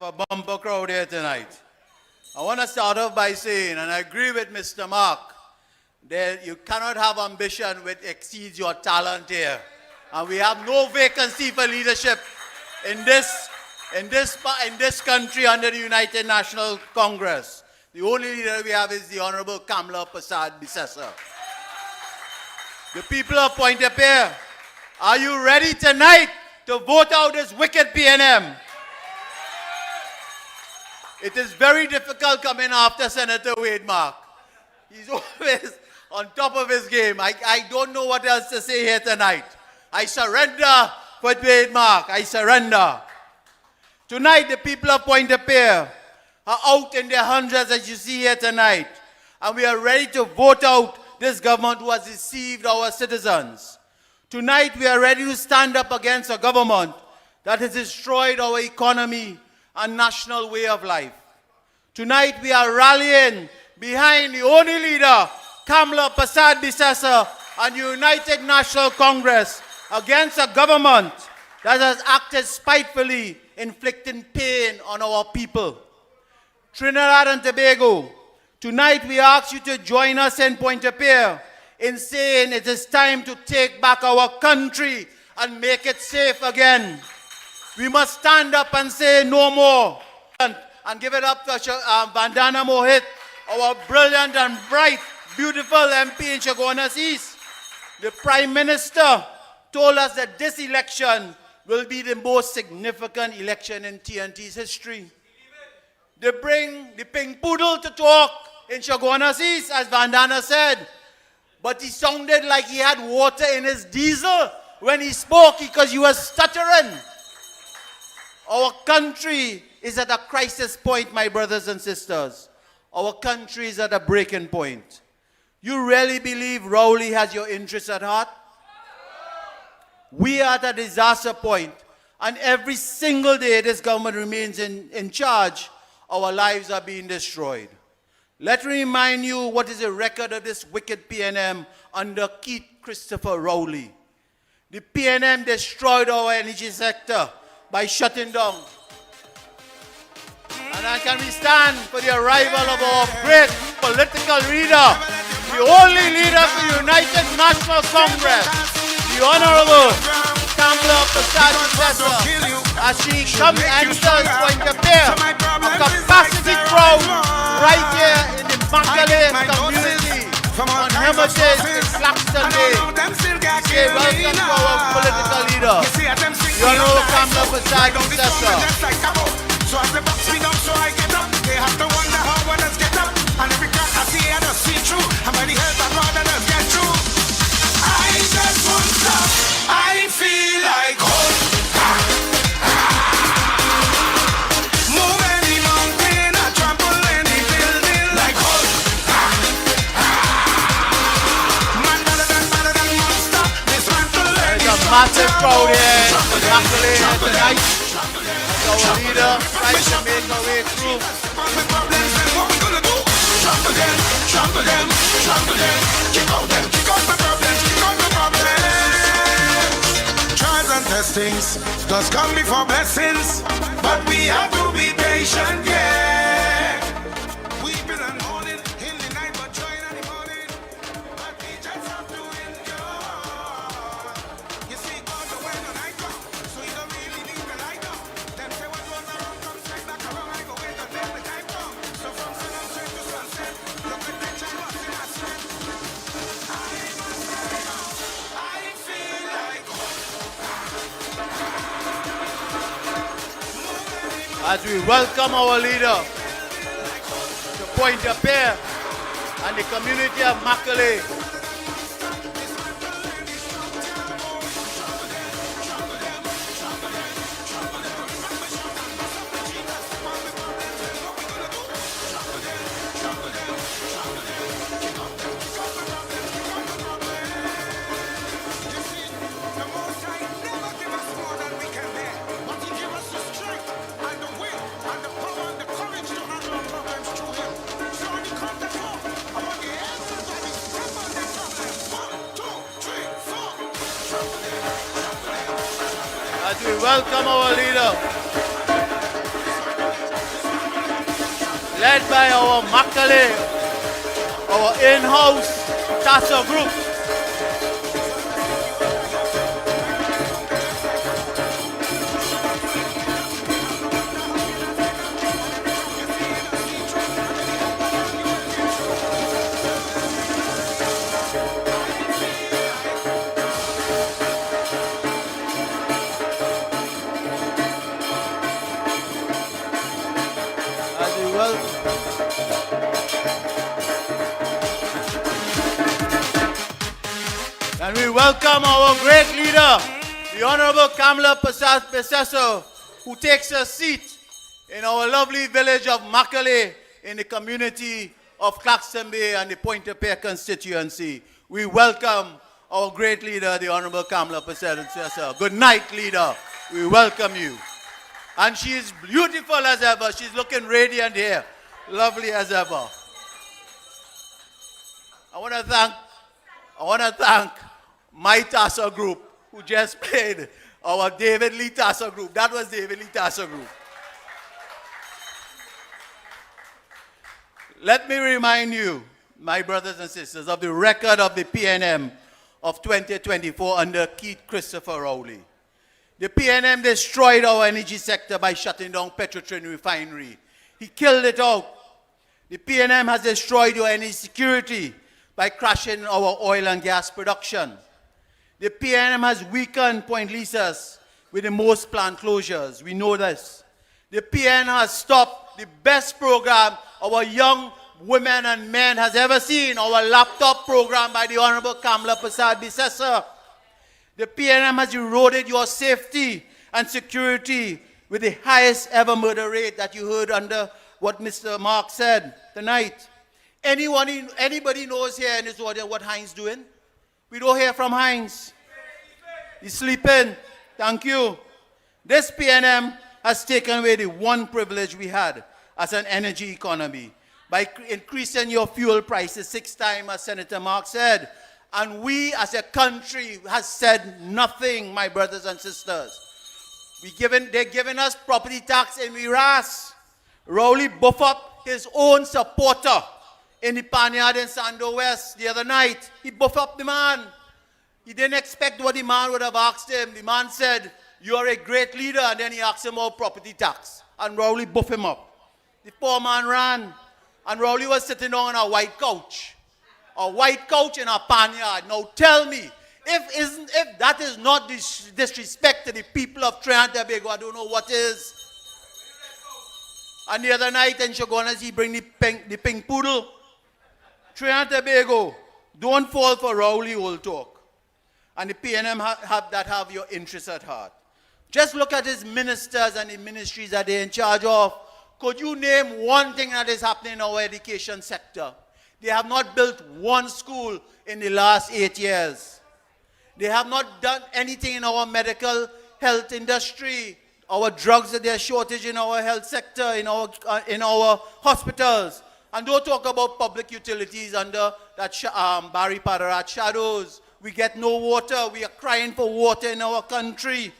a bumper crowd here tonight. I want to start off by saying, and I agree with Mr. Mark, that you cannot have ambition which exceeds your talent here. And we have no vacancy for leadership in this country under the United National Congress. The only leader we have is the Honorable Kamla Prasad Bisesa. The people of Pointe-a-Pierre, are you ready tonight to vote out this wicked PNM? It is very difficult coming after Senator Wade Mark. He's always on top of his game. I don't know what else to say here tonight. I surrender for Wade Mark. I surrender. Tonight, the people of Pointe-a-Pierre are out in their hundreds, as you see here tonight. And we are ready to vote out this government who has deceived our citizens. Tonight, we are ready to stand up against a government that has destroyed our economy and national way of life. Tonight, we are rallying behind the only leader, Kamla Prasad Bisesa, and the United National Congress against a government that has acted spitefully, inflicting pain on our people. Trinidad and Tobago, tonight we ask you to join us in Pointe-a-Pierre in saying it is time to take back our country and make it safe again. We must stand up and say no more. And give it up to Vandana Mohit, our brilliant and bright, beautiful MP in Chaguanas East. The Prime Minister told us that this election will be the most significant election in TNT's history. They bring the pink poodle to talk in Chaguanas East, as Vandana said. But he sounded like he had water in his diesel when he spoke because he was stuttering. Our country is at a crisis point, my brothers and sisters. Our country is at a breaking point. You really believe Rowley has your interests at heart? We are at a disaster point, and every single day this government remains in charge, our lives are being destroyed. Let me remind you what is the record of this wicked PNM under Keith Christopher Rowley. The PNM destroyed our energy sector by shutting down. And I can we stand for the arrival of our great political leader, the only leader for the United National Congress, the Honorable Kamla Prasad Bisesa, as she comes and enters Pointe-a-Pierre, a capacity crowd right here in the Makale community on Hermitage Black Sunday. Say welcome to our political leader, the Honorable Kamla Prasad Bisesa. So as the box swing up, so I get up. They have to wonder how others get up. And every crack I see, I just see through. And by the help of God, others get through. I just won't stop. I feel like hope. Move any mountain, I trample any building like hope. Man better than monster. Dismantle any There's a massive crowd here in Makale tonight. Our leader tries to make our way through. Trample them, trample them, trample them. Kick out them, kick out my problems, kick out my problems. Trials and testings does come before blessings, but we have to be patient, yeah. Weeping and mourning in the night, but joy in the morning. But we just have to endure. You see, God, the when the night comes, so you don't really need the light up. Them say what goes around comes straight back around. I go wait until the time comes. So from sun straight to sunset, look at the time what's in my sweat. I feel like As we welcome our leader to Pointe-a-Pierre and the community of Makale. As we welcome our leader led by our Makale, our in-house TASA group. And we welcome our great leader, the Honorable Kamala Possessor, who takes a seat in our lovely village of Makale in the community of Claxton Bay and the Pointe-a-Pierre constituency. We welcome our great leader, the Honorable Kamala Possessor. Good night, leader. We welcome you. And she is beautiful as ever. She's looking radiant here. Lovely as ever. I want to thank my TASA group who just played our David Lee TASA group. That was David Lee TASA group. Let me remind you, my brothers and sisters, of the record of the PNM of 2024 under Keith Christopher Rowley. The PNM destroyed our energy sector by shutting down Petrotrin refinery. He killed it out. The PNM has destroyed your energy security by crashing our oil and gas production. The PNM has weakened Point Lisas with the most plant closures. We know this. The PNM has stopped the best program our young women and men has ever seen, our laptop program by the Honorable Kamala Possessor. The PNM has eroded your safety and security with the highest ever murder rate that you heard under what Mr. Mark said tonight. Anybody knows here in this audience what Heinz doing? We don't hear from Heinz. He's sleeping. Thank you. This PNM has taken away the one privilege we had as an energy economy by increasing your fuel prices 6 times, as Senator Mark said. And we as a country has said nothing, my brothers and sisters. They're giving us property tax and we ras. Rowley buffed up his own supporter in the Panyard in Sando West the other night. He buffed up the man. He didn't expect what the man would have asked him. The man said, "You're a great leader," and then he asked him about property tax. And Rowley buffed him up. The poor man ran. And Rowley was sitting on a white couch. A white couch in a Panyard. Now tell me, if that is not disrespect to the people of Trinidad and Tobago, I don't know what is. And the other night in Shogunas, he bring the pink poodle. Trinidad and Tobago, don't fall for Rowley old talk. And the PNM have your interests at heart. Just look at his ministers and the ministries that they're in charge of. Could you name one thing that is happening in our education sector? They have not built one school in the last 8 years. They have not done anything in our medical health industry. Our drugs, there's shortage in our health sector, in our hospitals. And don't talk about public utilities under that Barry Padarat shadows. We get no water. We are crying for water in our country.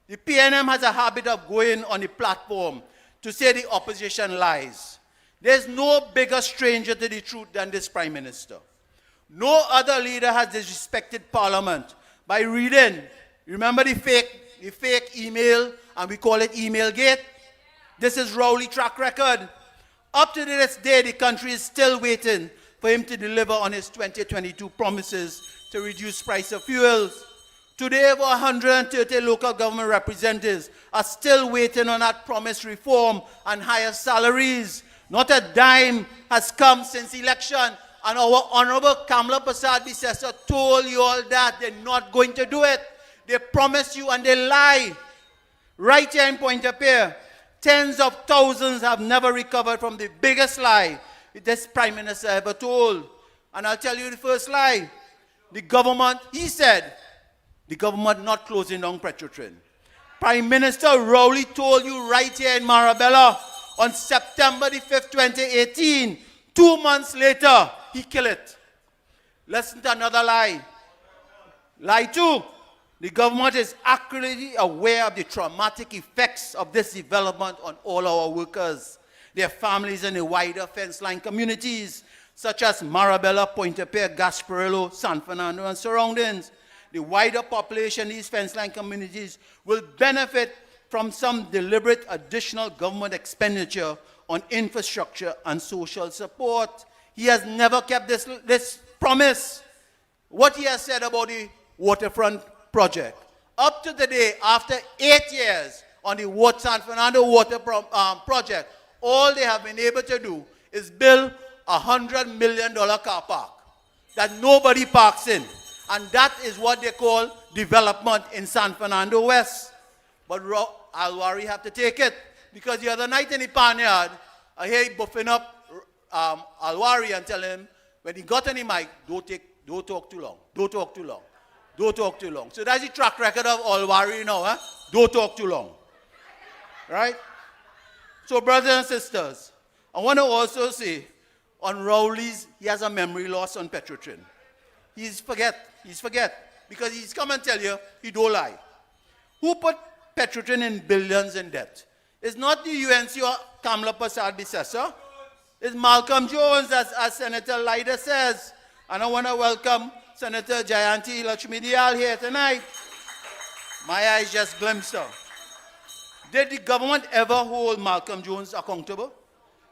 The PNM has a habit of going on the platform to say the opposition lies. There's no bigger stranger to the truth than this Prime Minister. No other leader has disrespected Parliament by reading. Remember the fake email, and we call it Email Gate? This is Rowley track record. Up to this day, the country is still waiting for him to deliver on his 2022 promises to reduce price of fuels. Today, over 130 local government representatives are still waiting on that promised reform and higher salaries. Not a dime has come since election, and our Honorable Kamala Possessor told you all that they're not going to do it. They promise you and they lie. Right here in Pointe-a-Pierre, tens of thousands have never recovered from the biggest lie this Prime Minister ever told. And I'll tell you the first lie. The government, he said, the government not closing down Petrotrin. Prime Minister Rowley told you right here in Marabella on September the 5th, 2018. 2 months later, he killed it. Listen to another lie. Lie 2. The government is accurately aware of the traumatic effects of this development on all our workers. their families in the wider fence-line communities, such as Marabella, Pointe-a-Pierre, Gasparillo, San Fernando, and surroundings. The wider population in these fence-line communities will benefit from some deliberate additional government expenditure on infrastructure and social support. He has never kept this promise. What he has said about the waterfront project. Up to the day, after 8 years on the San Fernando water project, all they have been able to do is build a $100 million car park that nobody parks in. And that is what they call development in San Fernando West. But Alwari have to take it. Because the other night in the Panyard, I hear he buffing up Alwari and telling him, when he got on the mic, don't talk too long. Don't talk too long. Don't talk too long. So that's the track record of Alwari now. Huh? Don't talk too long. Right? So brothers and sisters, I want to also say, on Rowley's, he has a memory loss on Petrotrin. He's forget. Because he's come and tell you, he don't lie. Who put Petrotrin in billions in debt? It's not the UNC or Kamla Prasad Bissessa. It's Malcolm Jones, as Senator Leiter says. And I want to welcome Senator Jayanti Lakshmidiyal here tonight. My eyes just glimpsed her. Did the government ever hold Malcolm Jones accountable?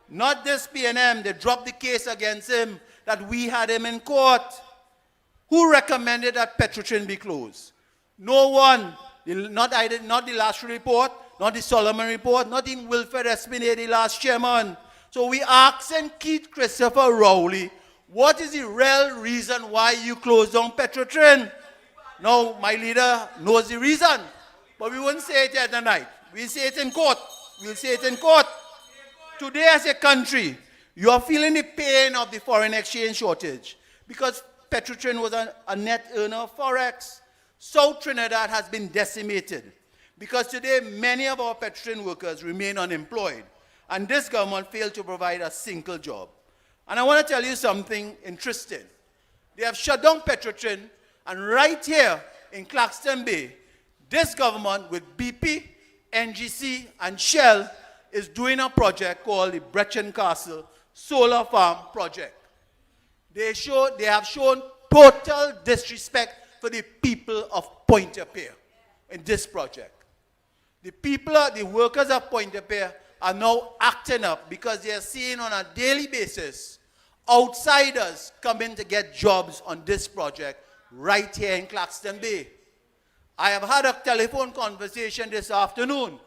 Not this PNM. They dropped the case against him that we had him in court. Who recommended that Petrotrin be closed? No one. Not the last report, not the Solomon report, not even Wilfred Espinay, the last chairman. So we asking Keith Christopher Rowley, what is the real reason why you closed down Petrotrin? Now, my leader knows the reason, but we wouldn't say it here tonight. We'll say it in court. We'll say it in court. Today, as a country, you are feeling the pain of the foreign exchange shortage because Petrotrin was a net earner of Forex. South Trinidad has been decimated because today many of our Petrotrin workers remain unemployed, and this government failed to provide a single job. And I want to tell you something interesting. They have shut down Petrotrin, and right here in Claxton Bay, this government with BP, NGC, and Shell is doing a project called the Brechin Castle Solar Farm Project. They have shown total disrespect for the people of Pointe-a-Pierre in this project. The workers of Pointe-a-Pierre are now acting up because they are seeing on a daily basis outsiders coming to get jobs on this project right here in Claxton Bay. I have had a telephone conversation this afternoon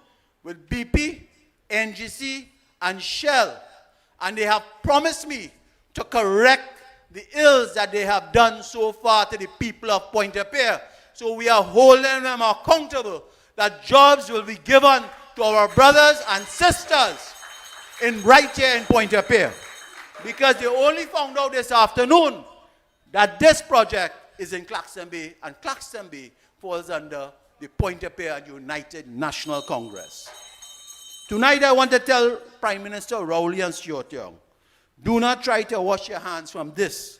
with BP, NGC, and Shell, and they have promised me to correct the ills that they have done so far to the people of Pointe-a-Pierre. So we are holding them accountable that jobs will be given to our brothers and sisters right here in Pointe-a-Pierre. Because they only found out this afternoon that this project is in Claxton Bay, and Claxton Bay falls under the Pointe-a-Pierre United National Congress. Tonight I want to tell Prime Minister Rowley and Stuart Young, do not try to wash your hands from this.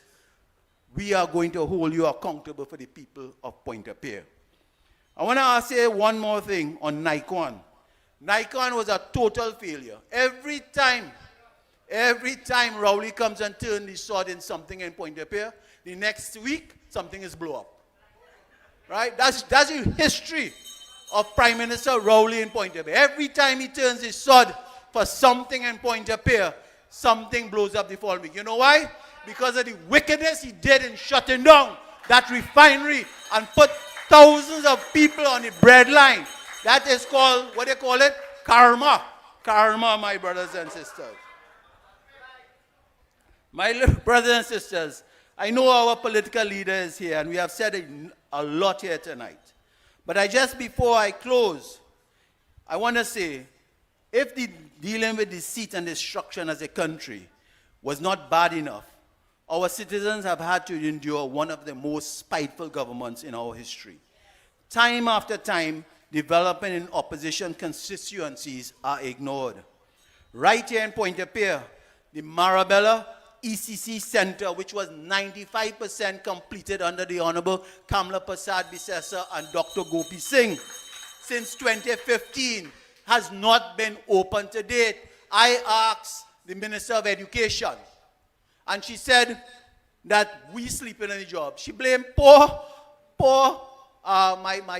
We are going to hold you accountable for the people of Pointe-a-Pierre. I want to say one more thing on Nikon. Nikon was a total failure. Every time Rowley comes and turns the sword in something in Pointe-a-Pierre, the next week, something is blown up. Right? That's the history of Prime Minister Rowley in Pointe-a-Pierre. Every time he turns his sword for something in Pointe-a-Pierre, something blows up the following week. You know why? Because of the wickedness he did in shutting down that refinery and put thousands of people on the bread line. That is called, what they call it? Karma. Karma, my brothers and sisters. My brothers and sisters, I know our political leader is here, and we have said a lot here tonight. But before I close, I want to say, if dealing with deceit and destruction as a country was not bad enough, our citizens have had to endure one of the most spiteful governments in our history. Time after time, development in opposition constituencies are ignored. Right here in Pointe-a-Pierre, the Marabella ECC Center, which was 95% completed under the Honorable Kamla Prasad Bissessa and Dr. Gopi Singh, since 2015, has not been open to date. I asked the Minister of Education, and she said that we sleeping in the job. She blamed my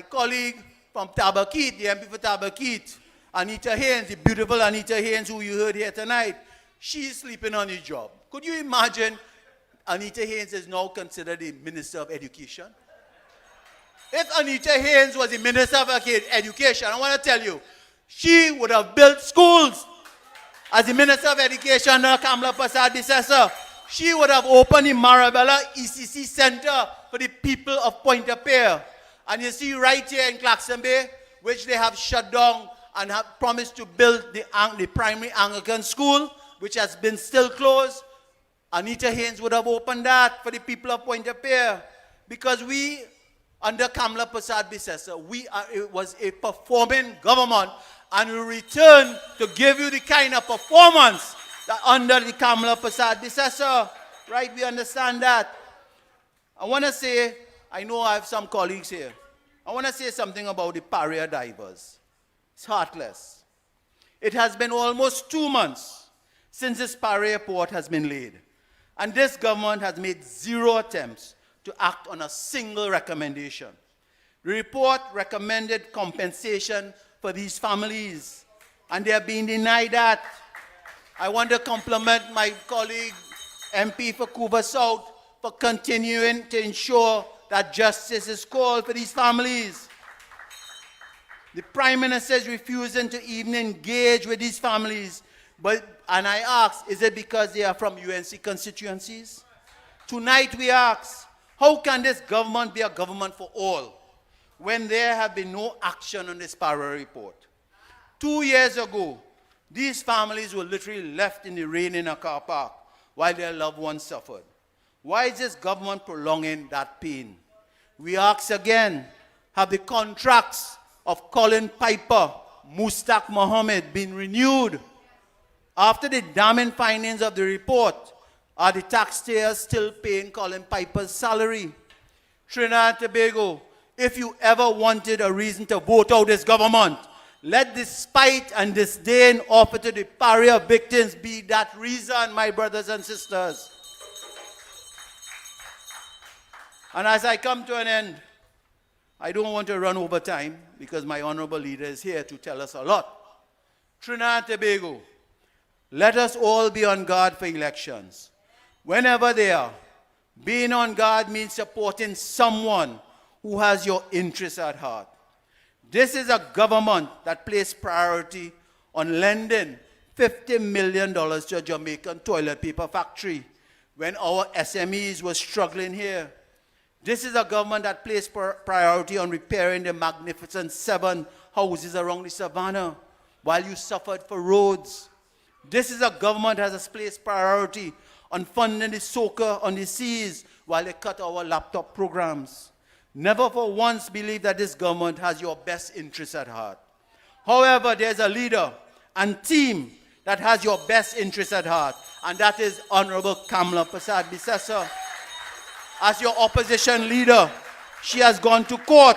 colleague from Tabaquite, the MP for Tabaquite, Anita Haynes, the beautiful Anita Haynes who you heard here tonight. She's sleeping on the job. Could you imagine Anita Haynes is now considered the Minister of Education? If Anita Haynes was the Minister of Education, I want to tell you, she would have built schools. As the Minister of Education, Kamla Prasad Bisesa, she would have opened the Marabella ECC Center for the people of Pointe-a-Pierre. And you see right here in Claxon Bay, which they have shut down and have promised to build the primary Anglican school, which has been still closed. Anita Haynes would have opened that for the people of Pointe-a-Pierre. Because we, under Kamla Prasad Bisesa, it was a performing government, and we return to give you the kind of performance that under the Kamla Prasad Bisesa. Right, we understand that. I want to say, I know I have some colleagues here. I want to say something about the barrier divers. It's heartless. It has been almost 2 months since this barrier port has been laid. And this government has made 0 attempts to act on a single recommendation. The report recommended compensation for these families, and they are being denied that. I want to compliment my colleague, MP for Cuba South, for continuing to ensure that justice is called for these families. The Prime Minister is refusing to even engage with these families. And I ask, is it because they are from UNC constituencies? Tonight we ask, how can this government be a government for all when there have been no action on this barrier report? 2 years ago, these families were literally left in the rain in a car park while their loved ones suffered. Why is this government prolonging that pain? We ask again, have the contracts of Colin Piper, Mustaq Mohammed been renewed? After the damning findings of the report, are the taxpayers still paying Colin Piper's salary? Trinidad and Tobago, if you ever wanted a reason to vote out this government, let the spite and disdain offered to the barrier victims be that reason, my brothers and sisters. And as I come to an end, I don't want to run over time because my honorable leader is here to tell us a lot. Trinidad and Tobago, let us all be on guard for elections. Whenever they are, being on guard means supporting someone who has your interests at heart. This is a government that placed priority on lending $50 million to a Jamaican toilet paper factory when our SMEs were struggling here. This is a government that placed priority on repairing the magnificent 7 houses around the savannah while you suffered for roads. This is a government that has placed priority on funding the soccer on the seas while they cut our laptop programs. Never for once believe that this government has your best interests at heart. However, there's a leader and team that has your best interests at heart, and that is Honorable Kamla Prasad Bisesa. As your opposition leader, she has gone to court,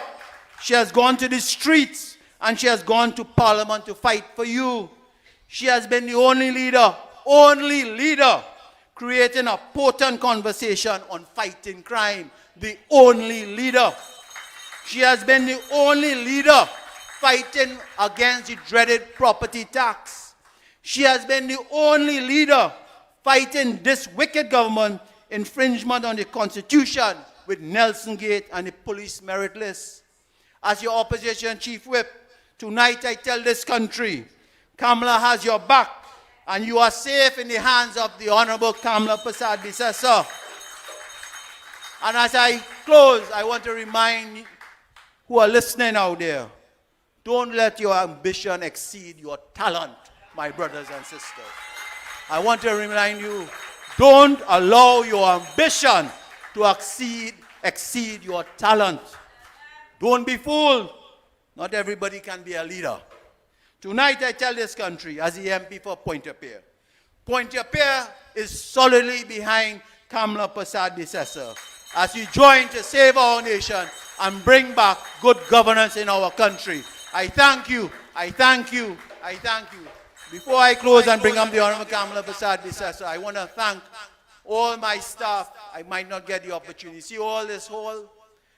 she has gone to the streets, and she has gone to Parliament to fight for you. She has been the only leader, creating a potent conversation on fighting crime. The only leader. She has been the only leader fighting against the dreaded property tax. She has been the only leader fighting this wicked government infringement on the Constitution with Nelson Gate and the police merit list. As your opposition chief whip, tonight I tell this country, Kamla has your back, and you are safe in the hands of the Honorable Kamla Prasad Bisesa. And as I close, I want to remind who are listening out there, don't let your ambition exceed your talent, my brothers and sisters. I want to remind you, don't allow your ambition to exceed your talent. Don't be fooled. Not everybody can be a leader. Tonight I tell this country, as the MP for Pointe-a-Pierre, Pointe-a-Pierre is solidly behind Kamla Prasad Bisesa as we join to save our nation and bring back good governance in our country. I thank you. I thank you. I thank you. Before I close and bring up the Honorable Kamala Prasad I want to thank all my staff. I might not get the opportunity. See all this whole